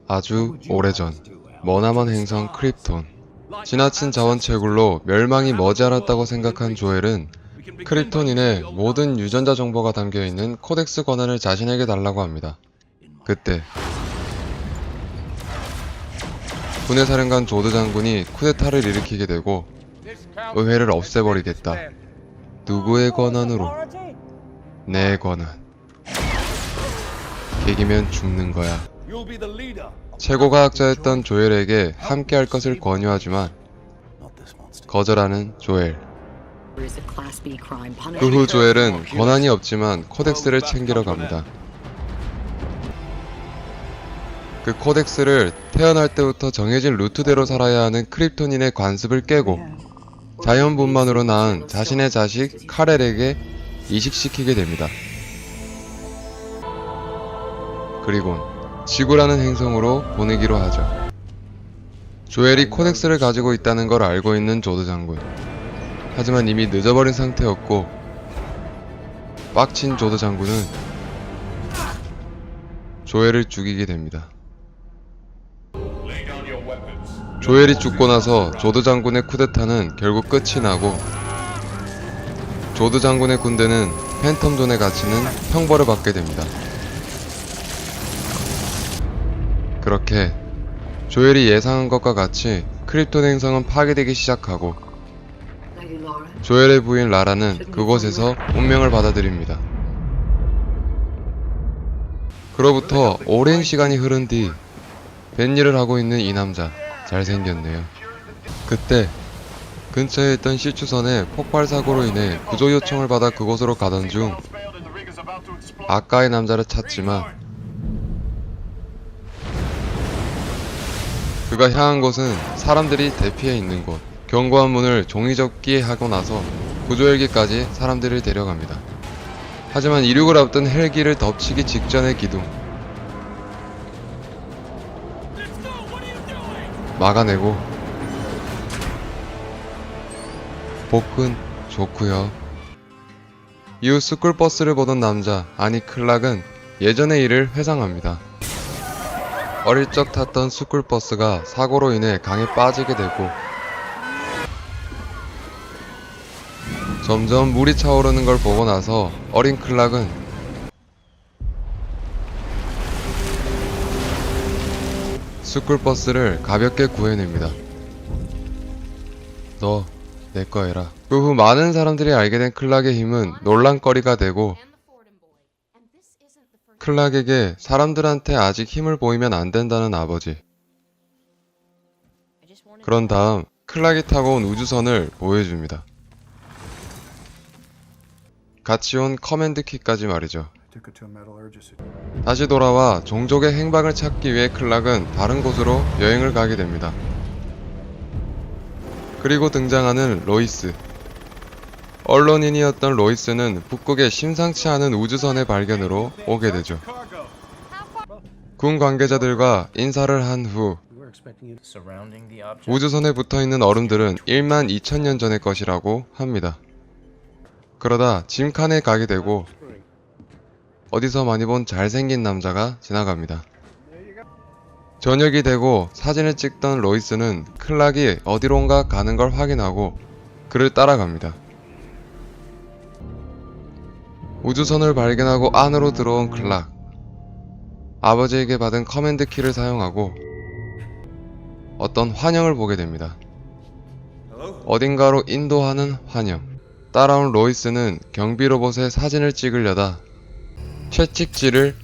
아주 오래전 머나먼 행성 크립톤. 지나친 자원 채굴로 멸망이 머지않았다고 생각한 조엘은 크립톤인의 모든 유전자 정보가 담겨있는 코덱스 권한을 자신에게 달라고 합니다. 그때 군의 사령관 조드 장군이 쿠데타를 일으키게 되고 의회를 없애버리겠다. 누구의 권한으로? 내 권한. 개기면 죽는 거야. 최고 과학자였던 조엘에게 함께할 것을 권유하지만 거절하는 조엘. 그 후 조엘은 권한이 없지만 코덱스를 챙기러 갑니다. 그 코덱스를 태어날 때부터 정해진 루트대로 살아야 하는 크립톤인의 관습을 깨고 자연분만으로 낳은 자신의 자식 카렐에게 이식시키게 됩니다. 그리곤 지구라는 행성으로 보내기로 하죠. 조엘이 코덱스를 가지고 있다는 걸 알고 있는 조드 장군. 하지만 이미 늦어버린 상태였고 빡친 조드 장군은 조엘을 죽이게 됩니다. 조엘이 죽고 나서 조드 장군의 쿠데타는 결국 끝이 나고 조드 장군의 군대는 팬텀존에 갇히는 형벌을 받게 됩니다. 그렇게 조엘이 예상한 것과 같이 크립톤 행성은 파괴되기 시작하고 조엘의 부인 라라는 그곳에서 운명을 받아들입니다. 그로부터 오랜 시간이 흐른 뒤 뱃일을 하고 있는 이 남자 잘생겼네요. 그때 근처에 있던 시추선의 폭발 사고로 인해 구조 요청을 받아 그곳으로 가던 중 아까의 남자를 찾지만 그가 향한 곳은 사람들이 대피해 있는 곳. 견고한 문을 종이접기 하고 나서 구조 헬기까지 사람들을 데려갑니다. 하지만 이륙을 앞둔 헬기를 덮치기 직전의 기둥. 막아내고 복근 좋구요. 이후 스쿨버스를 보던 남자 아니 클락은 예전의 일을 회상합니다. 어릴 적 탔던 스쿨버스가 사고로 인해 강에 빠지게 되고 점점 물이 차오르는 걸 보고 나서 어린 클락은 스쿨버스를 가볍게 구해냅니다. 너 내 거 해라. 그 후 많은 사람들이 알게 된 클락의 힘은 논란거리가 되고 클락에게 사람들한테 아직 힘을 보이면 안 된다는 아버지. 그런 다음 클락이 타고 온 우주선을 보여줍니다. 같이 온 커맨드 키까지 말이죠. 다시 돌아와 종족의 행방을 찾기 위해 클락은 다른 곳으로 여행을 가게 됩니다. 그리고 등장하는 로이스. 언론인이었던 로이스는 북극의 심상치 않은 우주선의 발견으로 오게 되죠. 군 관계자들과 인사를 한 후 우주선에 붙어있는 얼음들은 1만 2천년 전의 것이라고 합니다. 그러다 짐칸에 가게 되고 어디서 많이 본 잘생긴 남자가 지나갑니다. 저녁이 되고 사진을 찍던 로이스는 클락이 어디론가 가는 걸 확인하고 그를 따라갑니다. 우주선을 발견하고 안으로 들어온 클락. 아버지에게 받은 커맨드 키를 사용하고 어떤 환영을 보게 됩니다. 어딘가로 인도하는 환영. 따라온 로이스는 경비 로봇의 사진을 찍으려다 채찍질을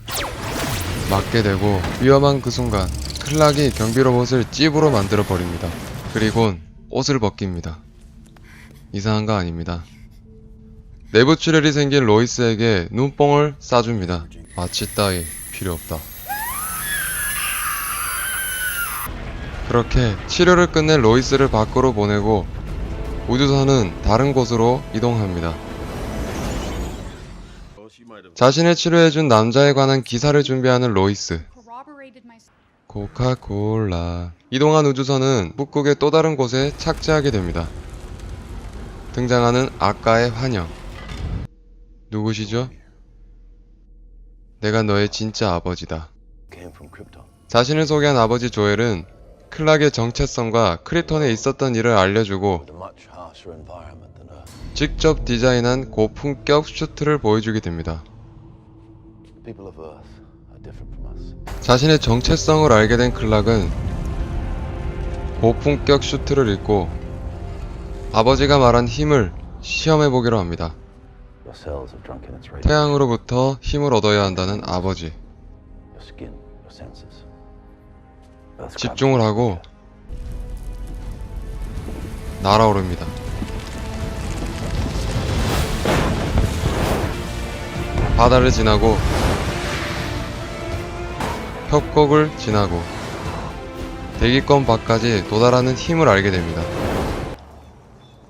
맞게 되고 위험한 그 순간 클락이 경비 로봇을 찝으로 만들어 버립니다. 그리곤 옷을 벗깁니다. 이상한 거 아닙니다. 내부 출혈이 생긴 로이스에게 눈뽕을 쏴줍니다. 마취 따위 필요 없다. 그렇게 치료를 끝낸 로이스를 밖으로 보내고 우주선은 다른 곳으로 이동합니다. 자신을 치료해준 남자에 관한 기사를 준비하는 로이스. 코카콜라. 이동한 우주선은 북극의 또 다른 곳에 착지하게 됩니다. 등장하는 아까의 환영. 누구시죠? 내가 너의 진짜 아버지다. 자신을 소개한 아버지 조엘은 클락의 정체성과 크립톤에 있었던 일을 알려주고 직접 디자인한 고품격 슈트를 보여주게 됩니다. 자신의 정체성을 알게 된 클락은 고품격 슈트를 입고 아버지가 말한 힘을 시험해보기로 합니다. 태양으로부터 힘을 얻어야 한다는 아버지. 집중을 하고 날아오릅니다. 바다를 지나고 협곡을 지나고 대기권 밖까지 도달하는 힘을 알게 됩니다.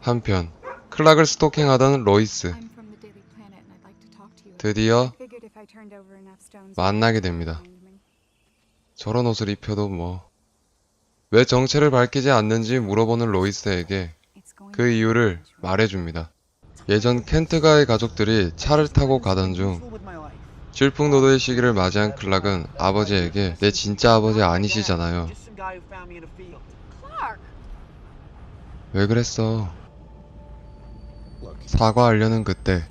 한편 클락을 스토킹하던 로이스, 드디어 만나게 됩니다. 저런 옷을 입혀도 왜 정체를 밝히지 않는지 물어보는 로이스에게 그 이유를 말해줍니다. 예전 켄트가의 가족들이 차를 타고 가던 중 질풍노도의 시기를 맞이한 클락은 아버지에게 내 진짜 아버지 아니시잖아요. 왜 그랬어? 사과하려는 그때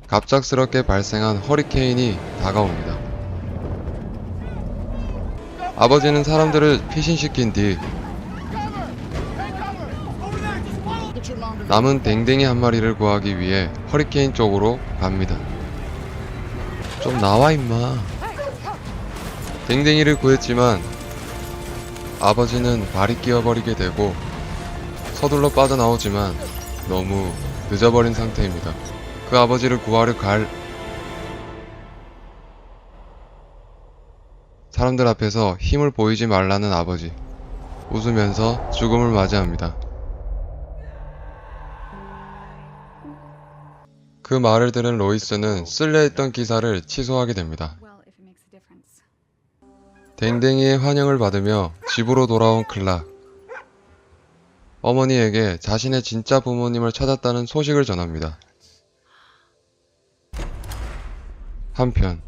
갑작스럽게 발생한 허리케인이 다가옵니다. 아버지는 사람들을 피신시킨 뒤 남은 댕댕이 한 마리를 구하기 위해 허리케인 쪽으로 갑니다. 좀 나와 임마. 댕댕이를 구했지만 아버지는 발이 끼어버리게 되고 서둘러 빠져나오지만 너무 늦어버린 상태입니다. 그 아버지를 구하러 갈 사람들 앞에서 힘을 보이지 말라는 아버지. 웃으면서 죽음을 맞이합니다. 그 말을 들은 로이스는 쓸려 했던 기사를 취소하게 됩니다. 댕댕이의 환영을 받으며 집으로 돌아온 클락. 어머니에게 자신의 진짜 부모님을 찾았다는 소식을 전합니다. 한편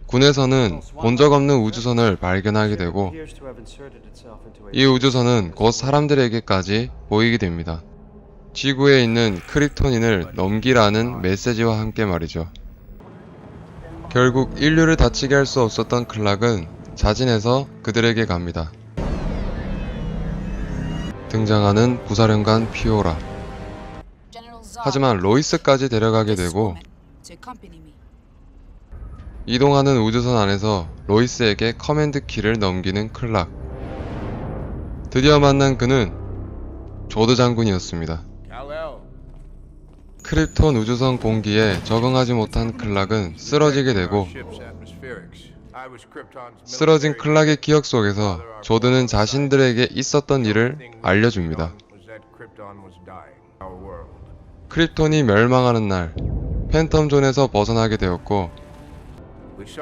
군에서는 본 적 없는 우주선을 발견하게 되고 이 우주선은 곧 사람들에게까지 보이게 됩니다. 지구에 있는 크립토닌을 넘기라는 메시지와 함께 말이죠. 결국 인류를 다치게 할 수 없었던 클락은 자진해서 그들에게 갑니다. 등장하는 부사령관 피오라. 하지만 로이스까지 데려가게 되고 이동하는 우주선 안에서 로이스에게 커맨드 키를 넘기는 클락. 드디어 만난 그는 조드 장군이었습니다. 크립톤 우주선 공기에 적응하지 못한 클락은 쓰러지게 되고 쓰러진 클락의 기억 속에서 조드는 자신들에게 있었던 일을 알려줍니다. 크립톤이 멸망하는 날 팬텀존에서 벗어나게 되었고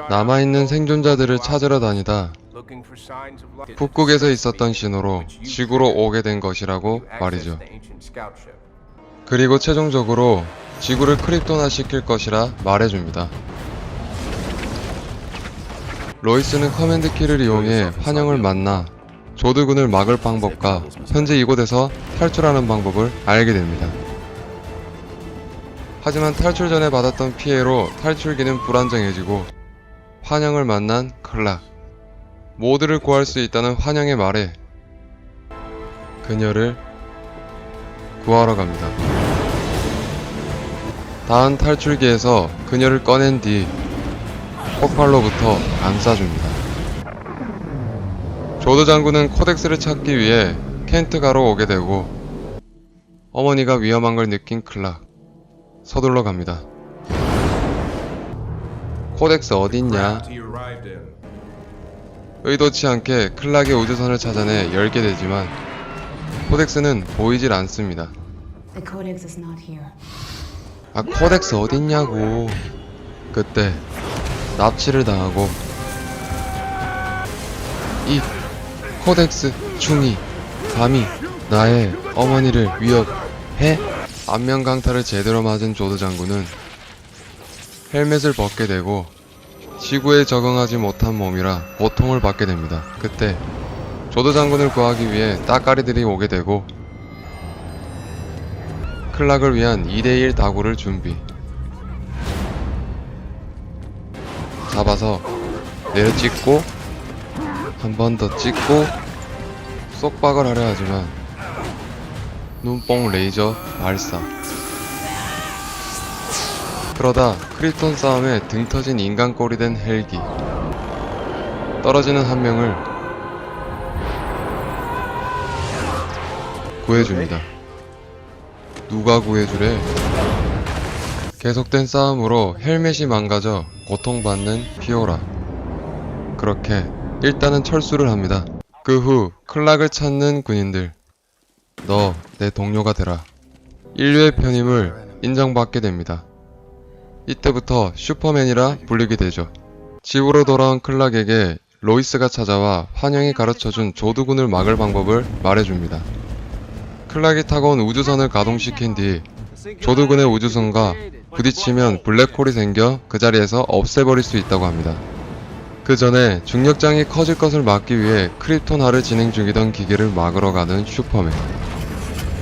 남아있는 생존자들을 찾으러 다니다 북극에서 있었던 신호로 지구로 오게 된 것이라고 말이죠. 그리고 최종적으로 지구를 크립토나 시킬 것이라 말해줍니다. 로이스는 커맨드 키를 이용해 환영을 만나 조드군을 막을 방법과 현재 이곳에서 탈출하는 방법을 알게 됩니다. 하지만 탈출 전에 받았던 피해로 탈출기는 불안정해지고 환영을 만난 클락. 모두를 구할 수 있다는 환영의 말에 그녀를 구하러 갑니다. 닿은 탈출기에서 그녀를 꺼낸 뒤 폭발로부터 감싸줍니다. 조드 장군은 코덱스를 찾기 위해 켄트가로 오게 되고 어머니가 위험한 걸 느낀 클락. 서둘러 갑니다. 코덱스 어딨냐? 의도치 않게 클락의 우주선을 찾아내 열게 되지만 코덱스는 보이질 않습니다. 아, 코덱스 어딨냐고. 그때 납치를 당하고 이 코덱스 충이 감히 나의 어머니를 위협해? 안면 강타를 제대로 맞은 조드 장군은 헬멧을 벗게 되고 지구에 적응하지 못한 몸이라 고통을 받게 됩니다. 그때 조드 장군을 구하기 위해 따까리들이 오게 되고 클락을 위한 2대1 다구를 준비. 잡아서 내려 찍고 한 번 더 찍고 쏙박을 하려 하지만 눈뽕 레이저 발사. 그러다 크립톤 싸움에 등 터진 인간 꼴이 된 헬기. 떨어지는 한 명을 구해줍니다. 누가 구해주래? 계속된 싸움으로 헬멧이 망가져 고통받는 피오라. 그렇게 일단은 철수를 합니다. 그 후 클락을 찾는 군인들. 너 내 동료가 되라. 인류의 편임을 인정받게 됩니다. 이때부터 슈퍼맨이라 불리게 되죠. 집으로 돌아온 클락에게 로이스가 찾아와 환영이 가르쳐준 조드군을 막을 방법을 말해줍니다. 클락이 타고 온 우주선을 가동시킨 뒤 조드군의 우주선과 부딪히면 블랙홀이 생겨 그 자리에서 없애버릴 수 있다고 합니다. 그 전에 중력장이 커질 것을 막기 위해 크립톤화를 진행 중이던 기계를 막으러 가는 슈퍼맨.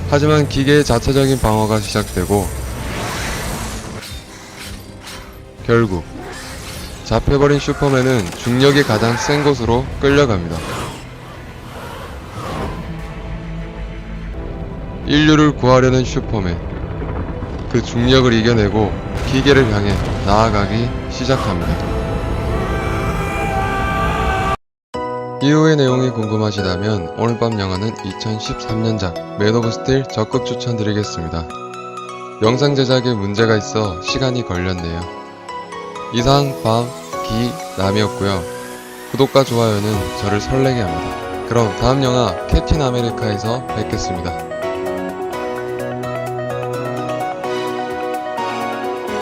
하지만 기계의 자체적인 방어가 시작되고 결국 잡혀버린 슈퍼맨은 중력이 가장 센 곳으로 끌려갑니다. 인류를 구하려는 슈퍼맨. 그 중력을 이겨내고 기계를 향해 나아가기 시작합니다. 이후의 내용이 궁금하시다면 오늘 밤 영화는 2013년작 맨 오브 스틸 적극 추천드리겠습니다. 영상 제작에 문제가 있어 시간이 걸렸네요. 이상 남이었고요. 구독과 좋아요는 저를 설레게 합니다. 그럼 다음 영화 캡틴 아메리카에서 뵙겠습니다.